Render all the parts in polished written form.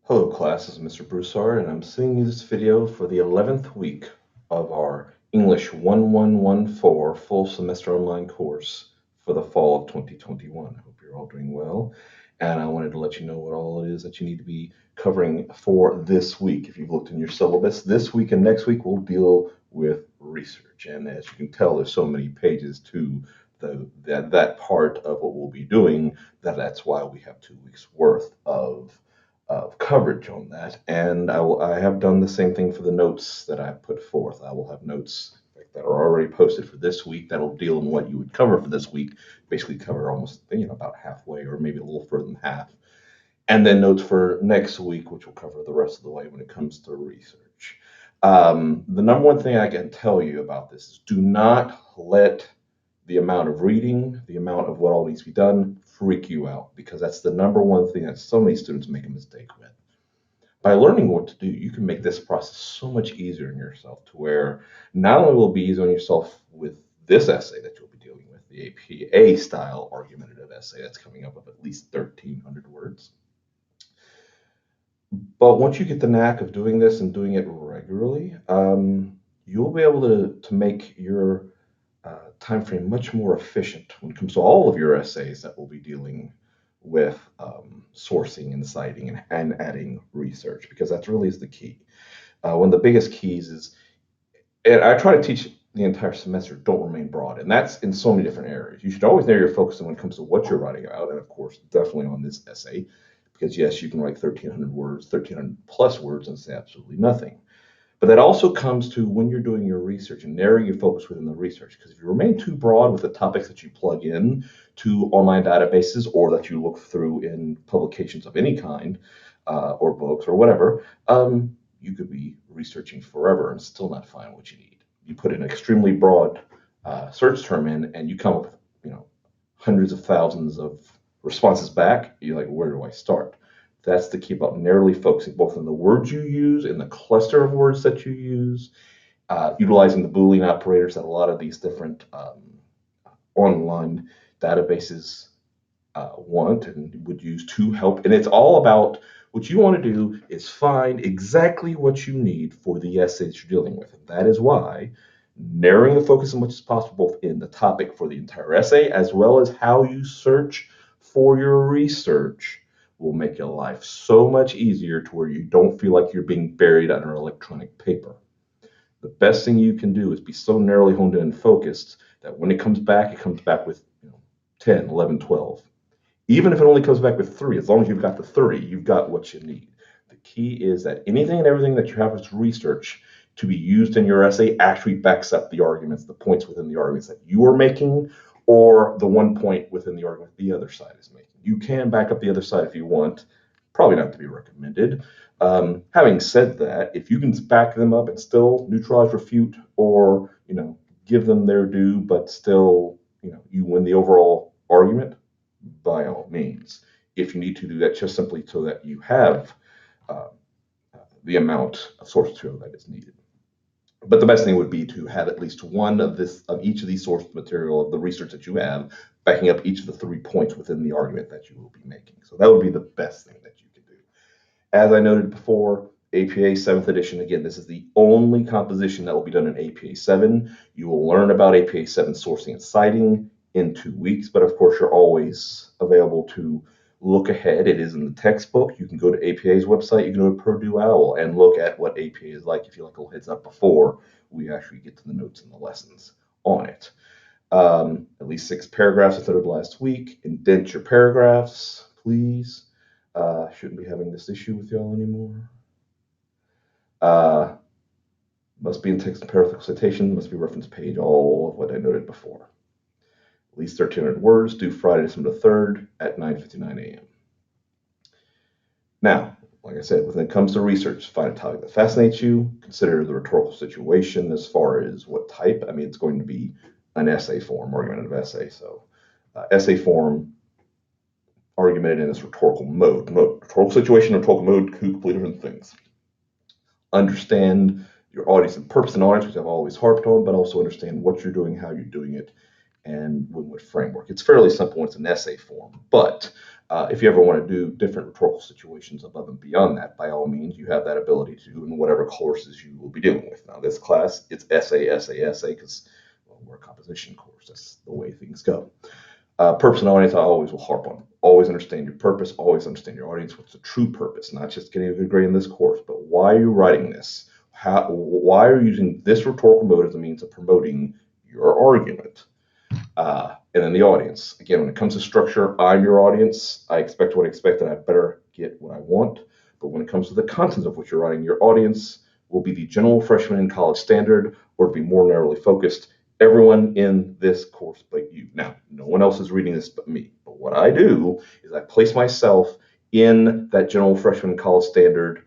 Hello class, this is Mr. Broussard and I'm sending you this video for the 11th week of our English 1114 full semester online course for the fall of 2021. I hope you're all doing well, and I wanted to let you know what all it is that you need to be covering for this week. If you've looked in your syllabus, this week and next week we'll deal with research, and as you can tell, there's so many pages to that part of what we'll be doing that's why we have 2 weeks worth of coverage on that. And I have done the same thing for the notes that I put forth. I will have notes that are already posted for this week that'll deal in what you would cover for this week, basically cover almost about halfway or maybe a little further than half. And then notes for next week, which will cover the rest of the way when it comes to research. The number one thing I can tell you about this is do not let the amount of reading, the amount of what all needs to be done, freak you out, because that's the number one thing that so many students make a mistake with. By learning what to do, you can make this process so much easier on yourself, to where not only will it be easier on yourself with this essay that you'll be dealing with, the APA style argumentative essay that's coming up with at least 1,300 words, but once you get the knack of doing this and doing it regularly, you'll be able to make your time frame much more efficient when it comes to all of your essays that will be dealing with sourcing and citing and adding research, because that really is the key. One of the biggest keys is, and I try to teach the entire semester, don't remain broad. And that's in so many different areas. You should always know your focus when it comes to what you're writing about. And of course, definitely on this essay, because yes, you can write 1,300 words, 1,300 plus words and say absolutely nothing. But that also comes to when you're doing your research and narrowing your focus within the research. Because if you remain too broad with the topics that you plug in to online databases or that you look through in publications of any kind, or books or whatever, you could be researching forever and still not find what you need. You put an extremely broad search term in, and you come up with hundreds of thousands of responses back. You're like, where do I start? That's the key about narrowly focusing both on the words you use and the cluster of words that you use, utilizing the Boolean operators that a lot of these different online databases want and would use to help. And it's all about what you want to do is find exactly what you need for the essay that you're dealing with. And that is why narrowing the focus as much as possible, both in the topic for the entire essay as well as how you search for your research, will make your life so much easier to where you don't feel like you're being buried under electronic paper. The best thing you can do is be so narrowly honed in and focused that when it comes back with 10, 11, 12. Even if it only comes back with 3, as long as you've got the 30, you've got what you need. The key is that anything and everything that you have as research to be used in your essay actually backs up the arguments, the points within the arguments that you are making, or the one point within the argument the other side is making. You can back up the other side if you want, probably not to be recommended. Having said that, if you can back them up and still neutralize, refute, or give them their due, but still you win the overall argument, by all means. If you need to do that, just simply so that you have uh, the amount of source material that is needed. But the best thing would be to have at least one of each of these source material of the research that you have backing up each of the 3 points within the argument that you will be making. So that would be the best thing that you can do. As I noted before, APA 7th edition, again, this is the only composition that will be done in APA 7. You will learn about APA 7 sourcing and citing in 2 weeks, but of course you're always available to look ahead. It is in the textbook. You can go to APA's website, you can go to Purdue OWL and look at what APA is like if you like a little heads up before we actually get to the notes and the lessons on it. At least 6 paragraphs instead of last week. Indent your paragraphs, please. Shouldn't be having this issue with y'all anymore. Must be in text and parenthetical citation, must be reference page, all of what I noted before. At least 1,300 words, due Friday, December 3rd at 9:59 a.m. Now, like I said, when it comes to research, find a topic that fascinates you, consider the rhetorical situation as far as what type. I mean, it's going to be an essay form, argumentative essay. So essay form, argumented in this rhetorical mode. Rhetorical situation and rhetorical mode, 2 completely different things. Understand your audience and purpose and audience, which I've always harped on, but also understand what you're doing, how you're doing it, and with what framework. It's fairly simple when it's an essay form, but If you ever want to do different rhetorical situations above and beyond that, by all means, you have that ability to do in whatever courses you will be dealing with. Now, this class, it's essay, because well, we're a composition course. That's the way things go. Purpose and audience, I always will harp on. Always understand your purpose, always understand your audience. What's the true purpose? Not just getting a good grade in this course, but why are you writing this? Why are you using this rhetorical mode as a means of promoting your argument? And then the audience. Again, when it comes to structure, I'm your audience. I expect what I expect, and I better get what I want. But when it comes to the content of what you're writing, your audience will be the general freshman in college standard, or to be more narrowly focused, everyone in this course but you. Now, no one else is reading this but me. But what I do is I place myself in that general freshman college standard,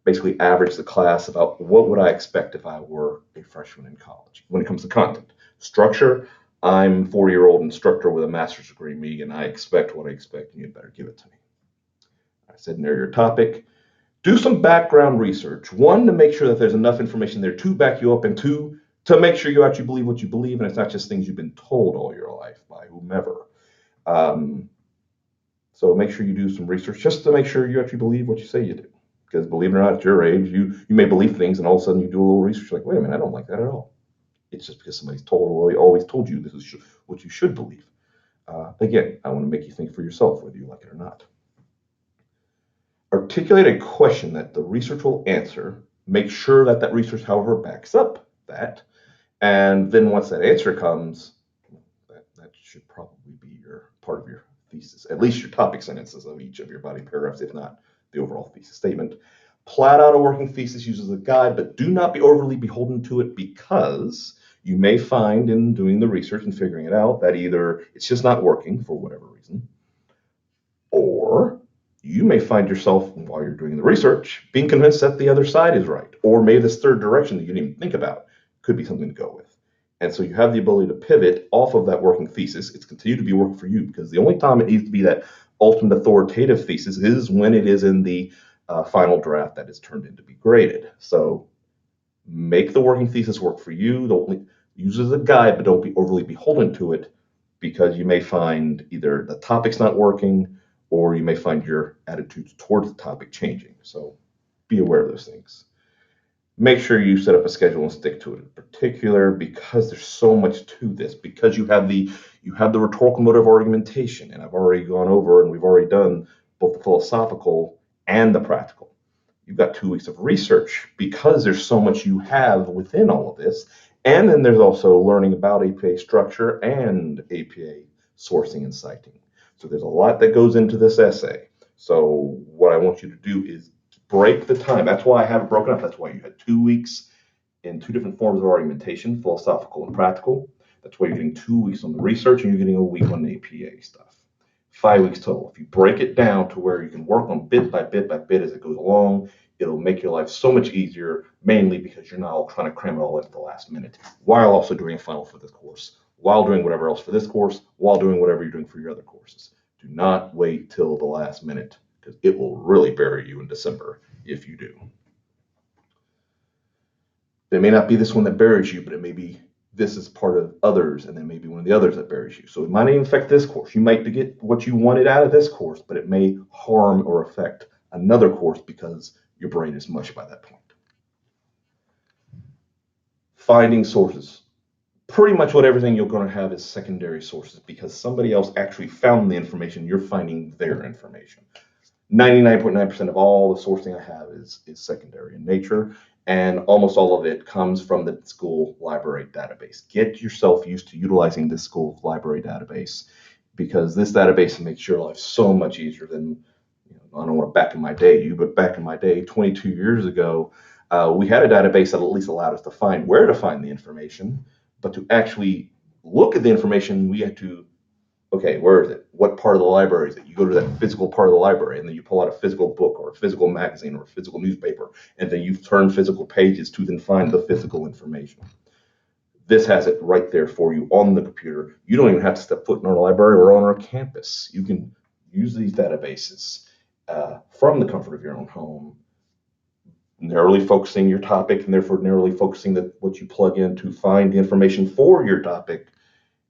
basically average the class about what would I expect if I were a freshman in college when it comes to content. Structure, I'm a 40-year-old instructor with a master's degree, me, and I expect what I expect, and you better give it to me. I said, know your topic. Do some background research. One, to make sure that there's enough information there to back you up, and two, to make sure you actually believe what you believe, and it's not just things you've been told all your life by whomever. So make sure you do some research just to make sure you actually believe what you say you do. Because believe it or not, at your age, you may believe things, and all of a sudden you do a little research, like, wait a minute, I don't like that at all. It's just because somebody's always told you this is what you should believe. Again, I want to make you think for yourself whether you like it or not. Articulate a question that the research will answer. Make sure that that research, however, backs up that. And then once that answer comes, that should probably be your part of your thesis, at least your topic sentences of each of your body paragraphs, if not the overall thesis statement. Plat out a working thesis uses a guide, but do not be overly beholden to it, because you may find in doing the research and figuring it out that either it's just not working for whatever reason, or you may find yourself, while you're doing the research, being convinced that the other side is right, or maybe this third direction that you didn't even think about could be something to go with. And so you have the ability to pivot off of that working thesis. It's continued to be working for you, because the only time it needs to be that ultimate authoritative thesis is when it is in the final draft that is turned in to be graded. So make the working thesis work for you. Don't use it as a guide, but don't be overly beholden to it, because you may find either the topic's not working, or you may find your attitudes towards the topic changing. So be aware of those things. Make sure you set up a schedule and stick to it, in particular because there's so much to this, because you have the rhetorical mode of argumentation, and I've already gone over, and we've already done both the philosophical and the practical. You've got 2 weeks of research, because there's so much you have within all of this. And then there's also learning about APA structure and APA sourcing and citing. So there's a lot that goes into this essay. So what I want you to do is break the time. That's why I have it broken up. That's why you had 2 weeks in 2 different forms of argumentation, philosophical and practical. That's why you're getting 2 weeks on the research, and you're getting a week on the APA stuff. 5 weeks total. If you break it down to where you can work on bit by bit by bit as it goes along, it'll make your life so much easier, mainly because you're not all trying to cram it all in at the last minute, while also doing a final for this course, while doing whatever else for this course, while doing whatever you're doing for your other courses. Do not wait till the last minute, because it will really bury you in December if you do. It may not be this one that buries you, but it may be this is part of others, and then maybe one of the others that buries you. So it might even affect this course. You might get what you wanted out of this course, but it may harm or affect another course because your brain is mush by that point. Finding sources. Pretty much what everything you're going to have is secondary sources, because somebody else actually found the information. You're finding their information. 99.9% of all the sourcing I have is secondary in nature, and almost all of it comes from the school library database. Get yourself used to utilizing this school library database, because this database makes your life so much easier than, I don't want to back in my day, but back in my day, 22 years ago, we had a database that at least allowed us to find where to find the information, but to actually look at the information, we had to, okay, where is it? What part of the library is it? You go to that physical part of the library, and then you pull out a physical book or a physical magazine or a physical newspaper, and then you turn physical pages to then find the physical information. This has it right there for you on the computer. You don't even have to step foot in our library or on our campus. You can use these databases from the comfort of your own home, narrowly focusing your topic, and therefore narrowly focusing what you plug in to find the information for your topic,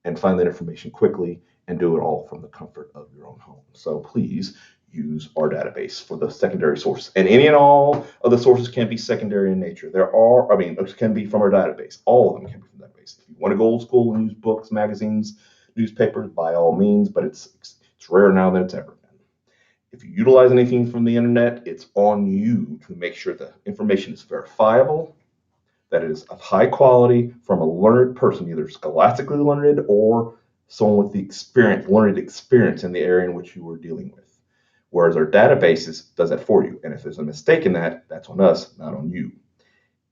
and find that information quickly, and do it all from the comfort of your own home. So please use our database for the secondary source. And any and all of the sources can be secondary in nature. Can be from our database. All of them can be from the database. If you want to go old school and use books, magazines, newspapers, by all means, but it's rare now than it's ever been. If you utilize anything from the internet, it's on you to make sure the information is verifiable, that it is of high quality from a learned person, either scholastically learned or someone with the learned experience in the area in which you were dealing with. Whereas our databases does that for you. And if there's a mistake in that, that's on us, not on you.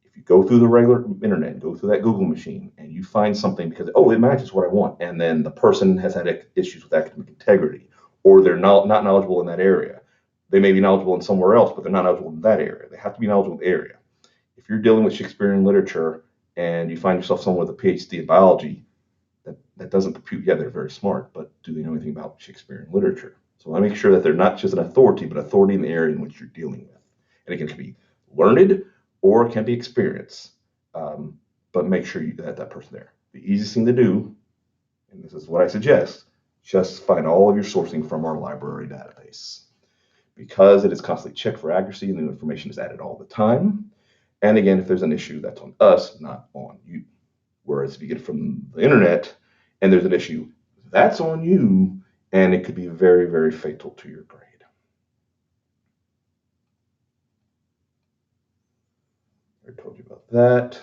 If you go through the regular internet, go through that Google machine, and you find something because, it matches what I want, and then the person has had issues with academic integrity, or they're not knowledgeable in that area. They may be knowledgeable in somewhere else, but they're not knowledgeable in that area. They have to be knowledgeable in the area. If you're dealing with Shakespearean literature and you find yourself someone with a PhD in biology, that doesn't compute. Yeah, they're very smart, but do they know anything about Shakespearean literature? So I make sure that they're not just an authority, but authority in the area in which you're dealing with. And it can be learned or it can be experience, but make sure you have that person there. The easiest thing to do, and this is what I suggest, just find all of your sourcing from our library database, because it is constantly checked for accuracy and the information is added all the time. And again, if there's an issue, that's on us, not on you. Whereas if you get it from the internet and there's an issue, that's on you, and it could be very, very fatal to your grade. I told you about that.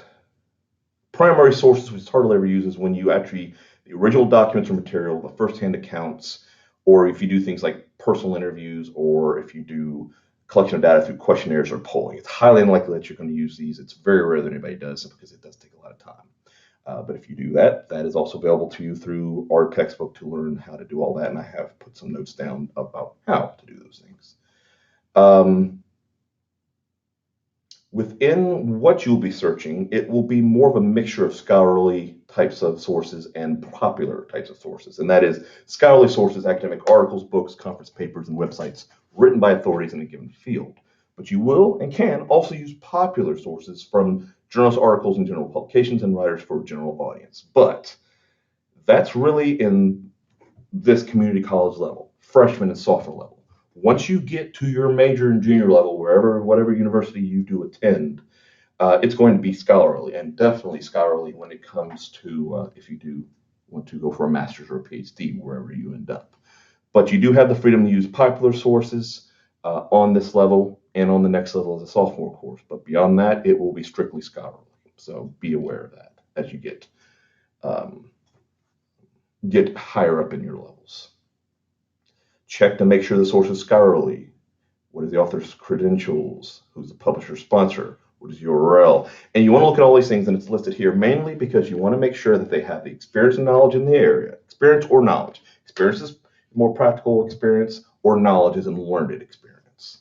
Primary sources, which hardly ever use, is when you actually, the original documents or material, the first-hand accounts, or if you do things like personal interviews, or if you do collection of data through questionnaires or polling. It's highly unlikely that you're going to use these. It's very rare that anybody does, because it does take a lot of time. But if you do that, that is also available to you through our textbook to learn how to do all that. And I have put some notes down about how to do those things. Within what you'll be searching, it will be more of a mixture of scholarly types of sources and popular types of sources. And that is scholarly sources, academic articles, books, conference papers, and websites written by authorities in a given field. But you will and can also use popular sources from journals, articles, and general publications and writers for a general audience. But that's really in this community college level, freshman and sophomore level. Once you get to your major and junior level, whatever university you do attend, it's going to be scholarly, and definitely scholarly when it comes to if you do want to go for a master's or a PhD, wherever you end up. But you do have the freedom to use popular sources on this level and on the next level as a sophomore course. But beyond that, it will be strictly scholarly. So be aware of that as you get higher up in your levels. Check to make sure the source is scholarly. What is the author's credentials? Who's the publisher sponsor? What is the URL? And you want to look at all these things, and it's listed here mainly because you want to make sure that they have the experience and knowledge in the area. Experience or knowledge. Experience is more practical experience, or knowledge is a learned experience.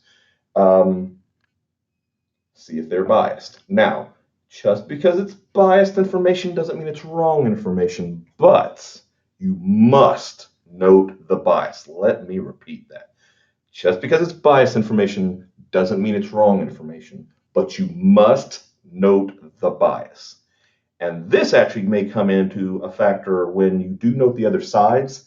See if they're biased. Now, just because it's biased information doesn't mean it's wrong information, but you must note the bias. Let me repeat that. Just because it's biased information doesn't mean it's wrong information, but you must note the bias. And this actually may come into a factor when you do note the other sides.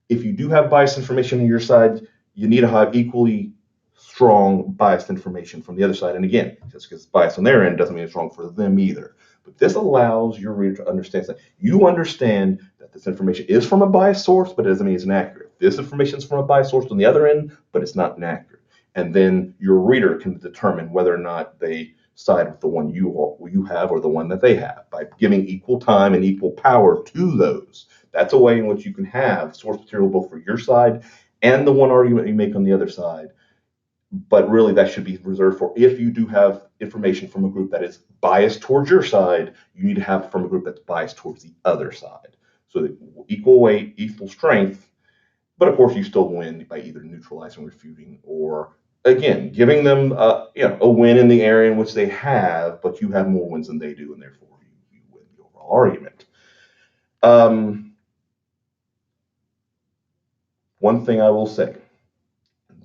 If you do have biased information on your side, you need to have equally strong biased information from the other side. And again, just because it's biased on their end doesn't mean it's wrong for them either. But this allows your reader to understand that you understand that this information is from a biased source, but it doesn't mean it's inaccurate. This information is from a biased source on the other end, but it's not inaccurate. And then your reader can determine whether or not they side with the one you have or the one that they have by giving equal time and equal power to those. That's a way in which you can have source material both for your side and the one argument you make on the other side. But really, that should be reserved for if you do have information from a group that is biased towards your side, you need to have it from a group that's biased towards the other side. So that equal weight, equal strength, but of course you still win by either neutralizing, refuting, or again, giving them a win in the area in which they have, but you have more wins than they do, and therefore you win the overall argument. One thing I will say,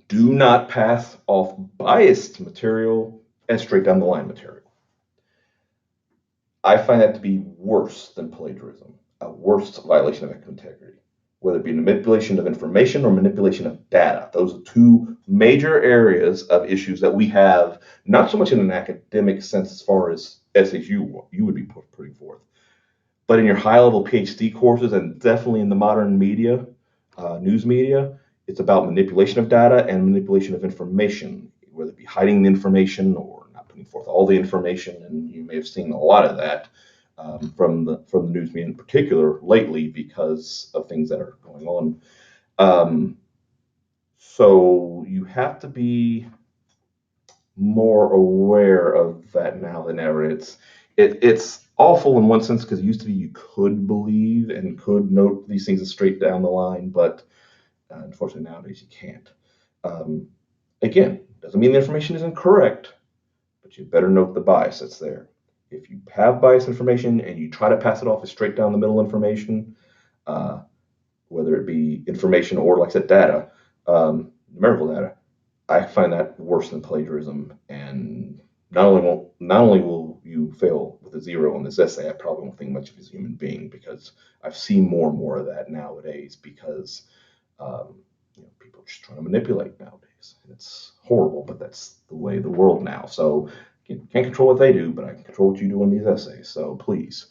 do not pass off biased material as straight down the line material. I find that to be worse than plagiarism, a worse violation of integrity. whether it be manipulation of information or manipulation of data. Those are two major areas of issues that we have, not so much in an academic sense as far as essays you would be putting forth, but in your high-level PhD courses and definitely in the modern media, news media, it's about manipulation of data and manipulation of information, whether it be hiding the information or not putting forth all the information. And you may have seen a lot of that from the news media in particular lately because of things that are going on. So you have to be more aware of that now than ever. It's awful in one sense because it used to be you could believe and could note these things straight down the line, but unfortunately nowadays you can't. Um, Again, doesn't mean the information isn't correct, but you better note the bias that's there. If you have biased information and you try to pass it off as straight down the middle information, uh, whether it be information or, like I said, data, numerical data, I find that worse than plagiarism. And not only will you fail with a zero on this essay, I probably won't think much of as a human being because I've seen more and more of that nowadays because um, people are just trying to manipulate nowadays. And it's horrible, but that's the way of the world now. So can't control what they do, but I can control what you do in these essays. So please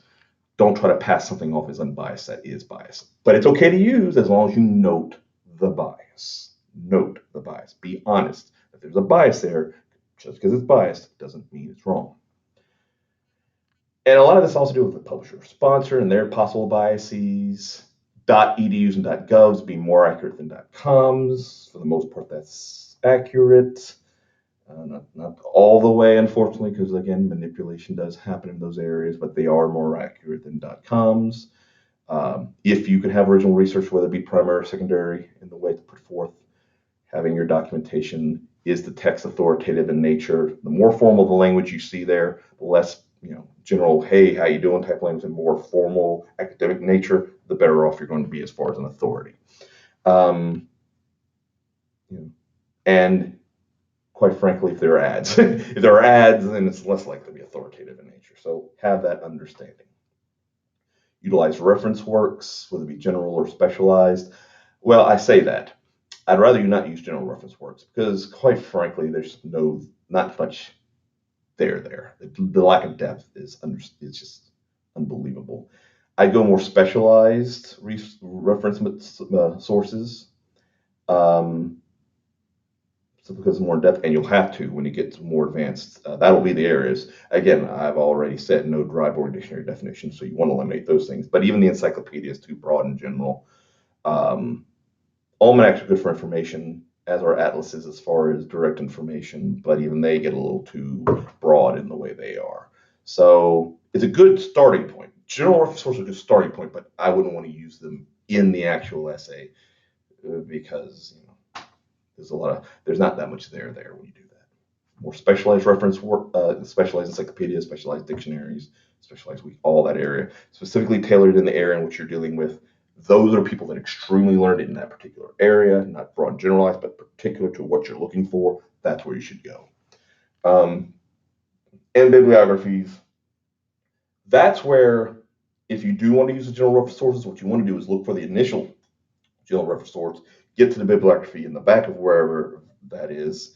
don't try to pass something off as unbiased that is biased. But it's okay to use as long as you note the bias. Note the bias. Be honest. If there's a bias there, just because it's biased doesn't mean it's wrong. And a lot of this also to do with the publisher sponsor and their possible biases. .edus and .govs being more accurate than .coms. For the most part, that's accurate. Not all the way, unfortunately, because again, manipulation does happen in those areas, but they are more accurate than .coms. If you can have original research, whether it be primary or secondary, in the way to put forth, having your documentation is the text authoritative in nature. The more formal the language you see there, the less general, hey, how you doing type language, and more formal academic nature, the better off you're going to be as far as an authority. And quite frankly, if there are ads, then it's less likely to be authoritative in nature. So have that understanding. Utilize reference works, whether it be general or specialized. Well, I say that. I'd rather you not use general reference works because, quite frankly, there's not much there. The lack of depth is just unbelievable. I go more specialized reference sources. Because it's more in depth, and you'll have to when you get to more advanced. That'll be the areas. Again, I've already said no dry boring dictionary definition, so you want to eliminate those things. But even the encyclopedia is too broad in general. Almanacs are good for information, as are atlases as far as direct information, but even they get a little too broad in the way they are. So it's a good starting point. General reference sources are a good starting point, but I wouldn't want to use them in the actual essay because there's not that much there when you do that. More specialized reference work, specialized encyclopedias, specialized dictionaries, specialized all that area, specifically tailored in the area in which you're dealing with. Those are people that are extremely learned in that particular area, not broad and generalized, but particular to what you're looking for. That's where you should go. And bibliographies. That's where, if you do want to use the general reference sources, what you want to do is look for the initial general reference source, get to the bibliography in the back of wherever that is,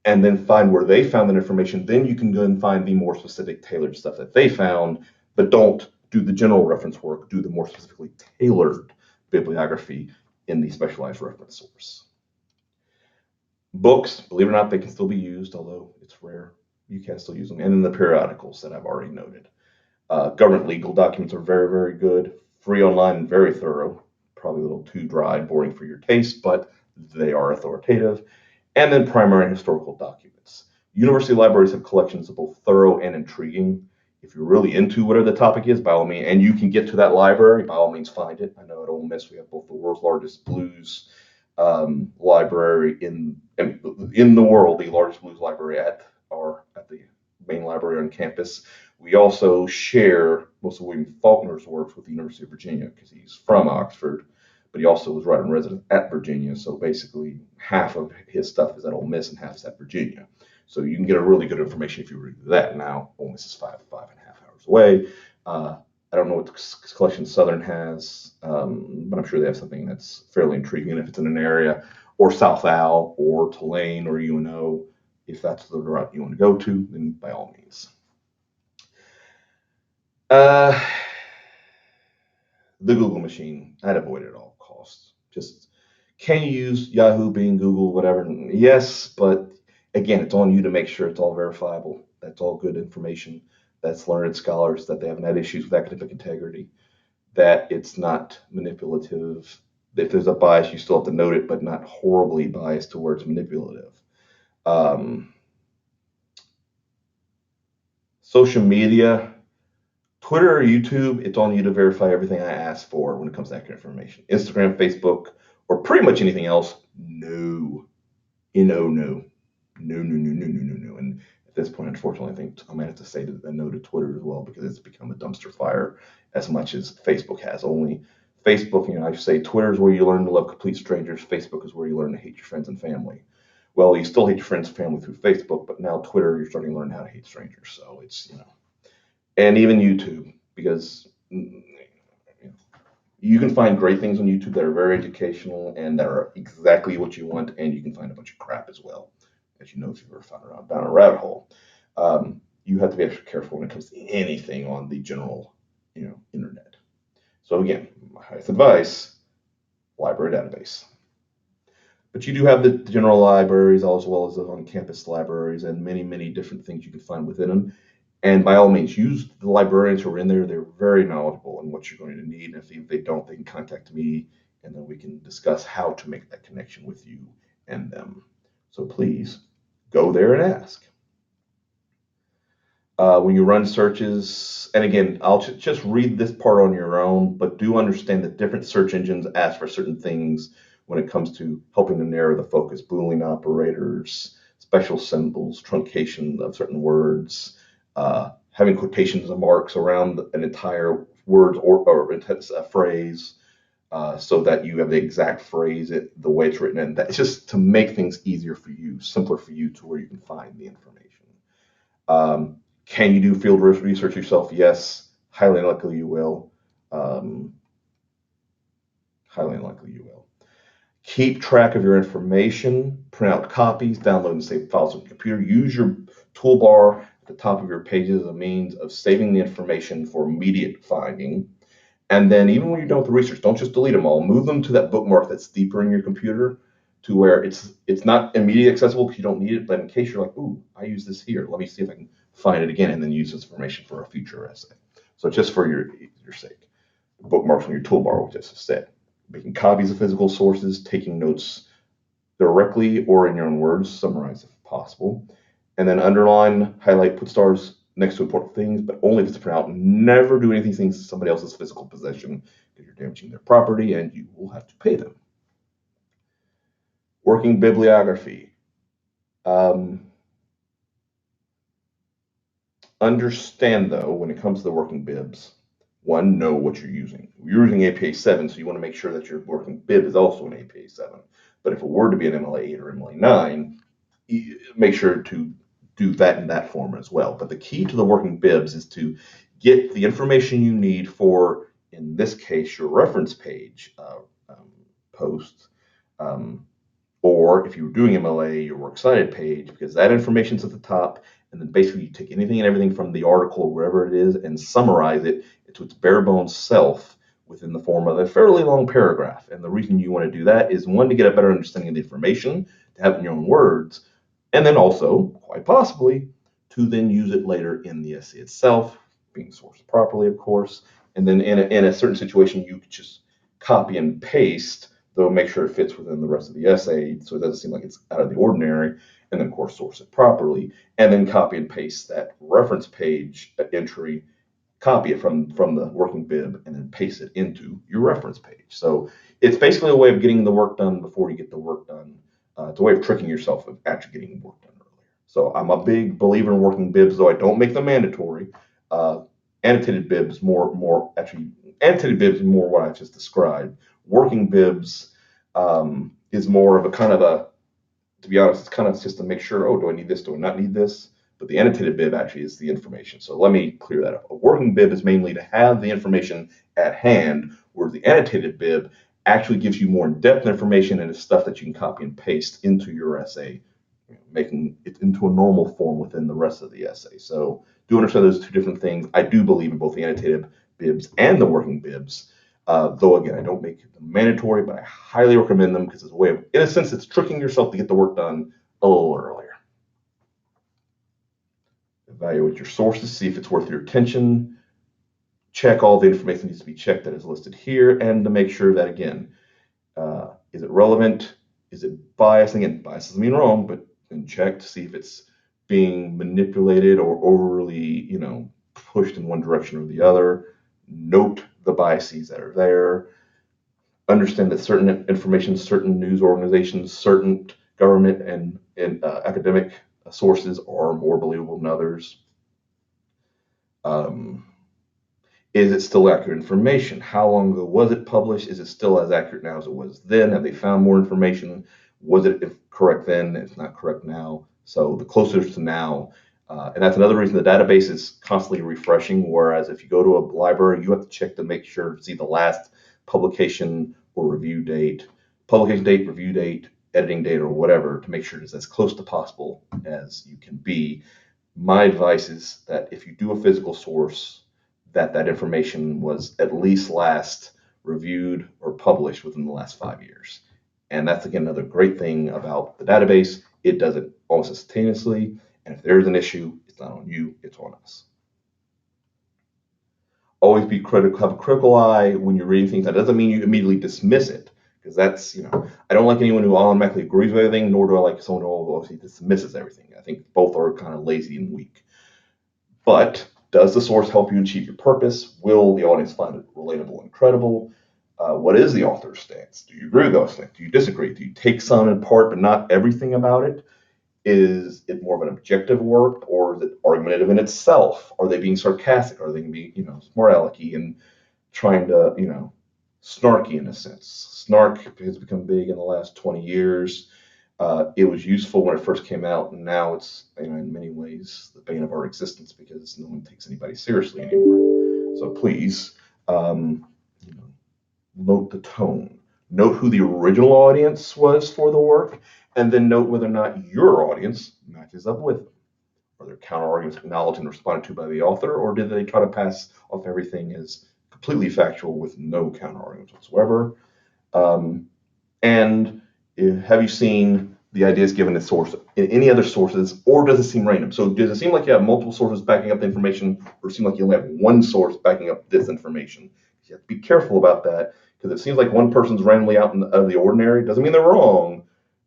and then find where they found that information. Then you can go and find the more specific tailored stuff that they found, but don't do the general reference work, do the more specifically tailored bibliography in the specialized reference source. Books, believe it or not, they can still be used, although it's rare. You can still use them. And then the periodicals that I've already noted. Government legal documents are very, very good, free online and very thorough. Probably a little too dry and boring for your taste, but they are authoritative. And then primary and historical documents. University libraries have collections of both thorough and intriguing. If you're really into whatever the topic is, by all means, and you can get to that library, by all means, find it. I know at Ole Miss we have both the world's largest blues library in the world, the largest blues library at the main library on campus. We also share most of William Faulkner's works with the University of Virginia because he's from Oxford, but he also was writing resident at Virginia. So basically, half of his stuff is at Ole Miss and half is at Virginia. So you can get a really good information if you read that. Now, Ole Miss is five and a half hours away. I don't know what collection Southern has, but I'm sure they have something that's fairly intriguing. And if it's in an area, or South Al, or Tulane, or UNO, if that's the route you want to go to, then by all means. Uh, the Google machine, I'd avoid it at all costs. Just can you use Yahoo, Bing, Google, whatever? Yes, but again, it's on you to make sure it's all verifiable. That's all good information. That's learned scholars that they haven't had issues with academic integrity, that it's not manipulative. If there's a bias, you still have to note it, but not horribly biased to where it's manipulative. Um, Social media, Twitter or YouTube, it's on you to verify everything I ask for when it comes to accurate information. Instagram, Facebook, or pretty much anything else, no. No. No. And at this point, unfortunately, I think I might have to say a no to Twitter as well because it's become a dumpster fire as much as Facebook has. Only Facebook, I say Twitter is where you learn to love complete strangers. Facebook is where you learn to hate your friends and family. Well, you still hate your friends and family through Facebook, but now Twitter, you're starting to learn how to hate strangers. So it's. And even YouTube, because you can find great things on YouTube that are very educational and that are exactly what you want, and you can find a bunch of crap as well, as you know if you've ever found around down a rabbit hole. You have to be extra careful when it comes to anything on the general, internet. So again, my highest advice: library database. But you do have the general libraries as well as the on-campus libraries and many, many different things you can find within them. And by all means, use the librarians who are in there. They're very knowledgeable in what you're going to need. And if they don't, they can contact me, and then we can discuss how to make that connection with you and them. So please go there and ask. When you run searches, and again, I'll just read this part on your own, but do understand that different search engines ask for certain things when it comes to helping to narrow the focus. Boolean operators, special symbols, truncation of certain words, having quotations and marks around an entire word or a phrase, so that you have the exact phrase, the way it's written, and that's just to make things easier for you, simpler for you, to where you can find the information. Um, can you do field research yourself? Yes, highly unlikely you will. Um, Highly unlikely you will. Keep track of your information, print out copies, download and save files on your computer. Use your toolbar at the top of your pages as a means of saving the information for immediate finding. And then even when you're done with the research, don't just delete them all. Move them to that bookmark that's deeper in your computer to where it's not immediately accessible because you don't need it, but in case you're like, ooh, I use this here. Let me see if I can find it again, and then use this information for a future essay. So just for your sake, bookmarks from your toolbar, which I just said. Making copies of physical sources, taking notes directly or in your own words, summarize if possible, and then underline, highlight, put stars next to important things, but only if it's printed out. Never do anything to somebody else's physical possession because you're damaging their property and you will have to pay them. Working bibliography. Understand though, when it comes to the working bibs, one, know what you're using. You're using APA 7, so you want to make sure that your working bib is also an APA 7. But if it were to be an MLA 8 or MLA 9, make sure to do that in that form as well. But the key to the working bibs is to get the information you need for, in this case, your reference page post, or if you were doing MLA, your works cited page, because that information's at the top. And then basically you take anything and everything from the article or wherever it is and summarize it to its bare bones self within the form of a fairly long paragraph. And the reason you want to do that is, one, to get a better understanding of the information, to have it in your own words, and then also, quite possibly, to then use it later in the essay itself, being sourced properly, of course. And then in a certain situation, you could just copy and paste, though make sure it fits within the rest of the essay so it doesn't seem like it's out of the ordinary, and then, of course, source it properly, and then copy and paste that reference page entry, copy it from the working bib, and then paste it into your reference page. So it's basically a way of getting the work done before you get the work done. It's a way of tricking yourself of actually getting the work done earlier. So I'm a big believer in working bibs, though I don't make them mandatory. Annotated bibs annotated bibs more what I just described. Working bibs is more of a kind of a, to be honest, it's kind of just to make sure, oh, do I need this? Do I not need this? but the annotated bib actually is the information. So let me clear that up. A working bib is mainly to have the information at hand, whereas the annotated bib actually gives you more in-depth information and it's stuff that you can copy and paste into your essay, making it into a normal form within the rest of the essay. So do understand those two different things. I do believe in both the annotated bibs and the working bibs. Though again, I don't make them mandatory, but I highly recommend them because it's a way of, in a sense, it's tricking yourself to get the work done a little earlier. Evaluate your sources, see if it's worth your attention. Check all the information that needs to be checked that is listed here, and to make sure that, again, is it relevant? Is it biased? Again, bias doesn't mean wrong, but then check to see if it's being manipulated or overly, pushed in one direction or the other. Note the biases that are there. Understand that certain information, certain news organizations, certain government and academic sources are more believable than others. Is it still accurate information? How long ago was it published? Is it still as accurate now as it was then? Have they found more information? Was it correct then? It's not correct now. So the closer to now, and that's another reason the database is constantly refreshing. Whereas if you go to a library, you have to check to make sure to see the last publication or review date, review date, editing date, or whatever, to make sure it's as close to possible as you can be. My advice is that if you do a physical source, that information was at least last reviewed or published within the last 5 years. And that's, again, another great thing about the database. It does it almost instantaneously. And if there's an issue, it's not on you, it's on us. Always be critical, have a critical eye when you're reading things. That doesn't mean you immediately dismiss it, because that's, I don't like anyone who automatically agrees with everything, nor do I like someone who obviously dismisses everything. I think both are kind of lazy and weak. But does the source help you achieve your purpose? Will the audience find it relatable and credible? What is the author's stance? Do you agree with those things? Do you disagree? Do you take some in part but not everything about it? Is it more of an objective work, or is it argumentative in itself? Are they being sarcastic? Are they being, smart alecky and trying to, snarky in a sense? Snark has become big in the last 20 years. It was useful when it first came out, and now it's, in many ways, the bane of our existence because no one takes anybody seriously anymore. So please, note the tone. Note who the original audience was for the work, and then note whether or not your audience matches up with them. Are there counter arguments acknowledged and responded to by the author, or did they try to pass off everything as completely factual with no counter arguments whatsoever? And have you seen the ideas given in source in any other sources, or does it seem random? So does it seem like you have multiple sources backing up the information, or does it seem like you only have one source backing up this information? You have to be careful about that, because it seems like one person's randomly out of the ordinary. Doesn't mean they're wrong,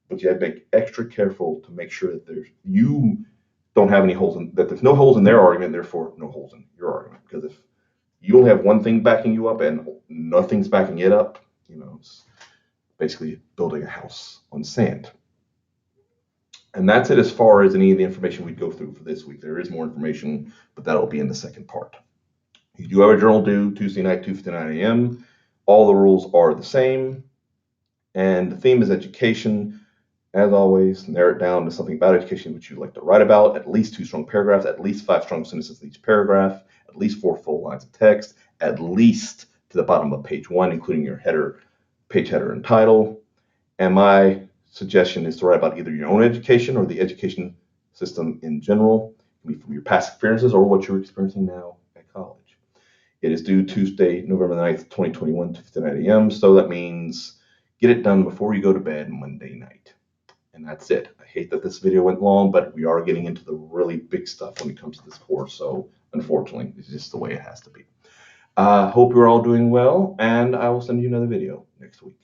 but you have to be extra careful to make sure that you don't have any holes that there's no holes in their argument, therefore no holes in your argument. Because if you only have one thing backing you up and nothing's backing it up, it's basically building a house on sand. And that's it as far as any of the information we'd go through for this week. There is more information, but that'll be in the second part. You do have a journal due Tuesday night, 2:59 a.m. All the rules are the same. And the theme is education. As always, narrow it down to something about education which you'd like to write about, at least 2 strong paragraphs, at least 5 strong sentences in each paragraph, at least 4 full lines of text, at least to the bottom of page 1, including your header, page header and title. And my suggestion is to write about either your own education or the education system in general, maybe from your past experiences or what you're experiencing now at college. It is due Tuesday, November 9th, 2021, 2:59 a.m. So that means get it done before you go to bed Monday night. And that's it. I hate that this video went long, but we are getting into the really big stuff when it comes to this course. So unfortunately, it's just the way it has to be. Hope you're all doing well, and I will send you another video next week.